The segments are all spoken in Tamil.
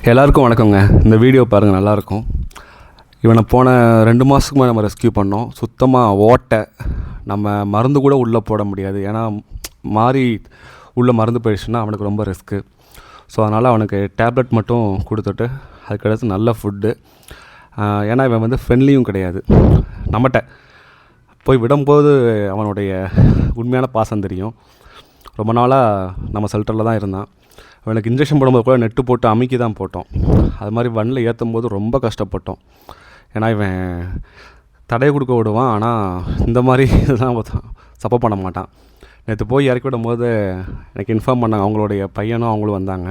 எல்லாருக்கும் வணக்கங்க. இந்த வீடியோ பாருங்கள், நல்லாயிருக்கும். இவனை போன 2 மாதத்துக்கு முன்னாடி நம்ம ரெஸ்க்யூ பண்ணோம். சுத்தமாக ஓட்டை, நம்ம மருந்து கூட உள்ளே போட முடியாது. ஏன்னா மாறி உள்ளே மருந்து போயிடுச்சுன்னா அவனுக்கு ரொம்ப ரிஸ்க்கு. ஸோ அதனால் அவனுக்கு டேப்லெட் மட்டும் கொடுத்துட்டு அதுக்கடுத்து நல்ல ஃபுட்டு. ஏன்னா இவன் வந்து ஃப்ரெண்ட்லியும் கிடையாது. நம்மகிட்ட போய் விடும்போது அவனுடைய உண்மையான பாசம் தெரியும். ரொம்ப நாளாக நம்ம ஷெல்டரில் தான் இருந்தான். அவனுக்கு இன்ஜெக்ஷன் போடும்போது கூட நெட்டு போட்டு அமுக்கி தான் போட்டோம். அது மாதிரி வண்டில் ஏற்றும் போது ரொம்ப கஷ்டப்பட்டோம். ஏன்னா இவன் தடையை கொடுக்க விடுவான், ஆனால் இந்த மாதிரி இதெல்லாம் சப்போர்ட் பண்ண மாட்டான். நேற்று போய் இறக்கி விடும் போது எனக்கு இன்ஃபார்ம் பண்ணாங்க, அவங்களுடைய பையனும் அவங்களும் வந்தாங்க.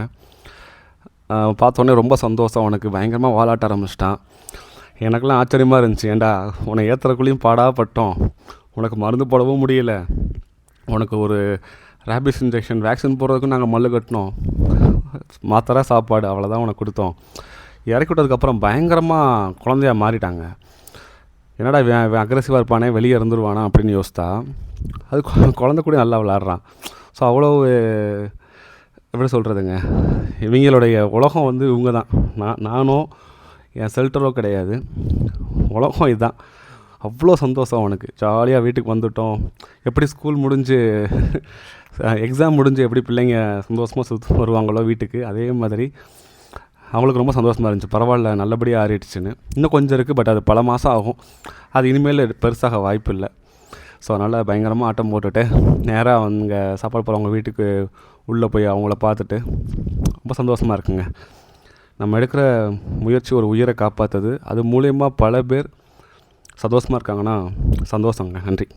பார்த்தோன்னே ரொம்ப சந்தோஷம். அவனுக்கு பயங்கரமாக வாலாட்ட ஆரம்பிச்சிட்டான். எனக்கெல்லாம் ஆச்சரியமாக இருந்துச்சு. ஏன்டா உன்னை ஏற்றுறக்குள்ளேயும் பாடாப்பட்டோம், உனக்கு மருந்து போடவும் முடியல, உனக்கு ஒரு ரேபிஸ் இன்ஜெக்ஷன் வேக்சின் போடுறதுக்கும் நாங்கள் மல்லு கட்டினோம், மாத்திரை சாப்பாடு அவ்வளோதான் உனக்கு கொடுத்தோம். இறக்கி விட்டதுக்கப்புறம் பயங்கரமாக குழந்தையாக மாறிட்டாங்க. என்னடா இவன் அக்ரெசிவாக இருப்பானே, வெளியே இருந்துருவானா அப்படின்னு யோசித்தா அது குழந்தை கூட நல்லா விளாட்றான். ஸோ அவ்வளோ எப்படி சொல்கிறதுங்க, இவங்களுடைய உலகம் வந்து இவங்க தான். நானும் என் ஷெல்டரோ கிடையாது, உலகம் இதுதான். அவ்வளோ சந்தோஷம் அவனுக்கு. ஜாலியாக வீட்டுக்கு வந்துவிட்டோம். எப்படி ஸ்கூல் முடிஞ்சு எக்ஸாம் முடிஞ்சு எப்படி பிள்ளைங்க சந்தோஷமாக வருவாங்களோ வீட்டுக்கு, அதே மாதிரி அவங்களுக்கு ரொம்ப சந்தோஷமாக இருந்துச்சு. பரவாயில்ல, நல்லபடியாக ஆறிடுச்சுன்னு. இன்னும் கொஞ்சம் இருக்குது, பட் அது பல மாதம் ஆகும். அது இனிமேல் பெருசாக வாய்ப்பு இல்லை. ஸோ அதனால் பயங்கரமாக ஆட்டம் போட்டுட்டு நேராக அவங்க சாப்பாடு போகிறவங்க வீட்டுக்கு உள்ளே போய் அவங்கள பார்த்துட்டு ரொம்ப சந்தோஷமாக இருக்குங்க. நம்ம எடுக்கிற முயற்சி ஒரு உயிரை காப்பாற்றுது. அது மூலயமா பல பேர் சந்தோஷமாக இருக்காங்கன்னா சந்தோஷங்க. நன்றி.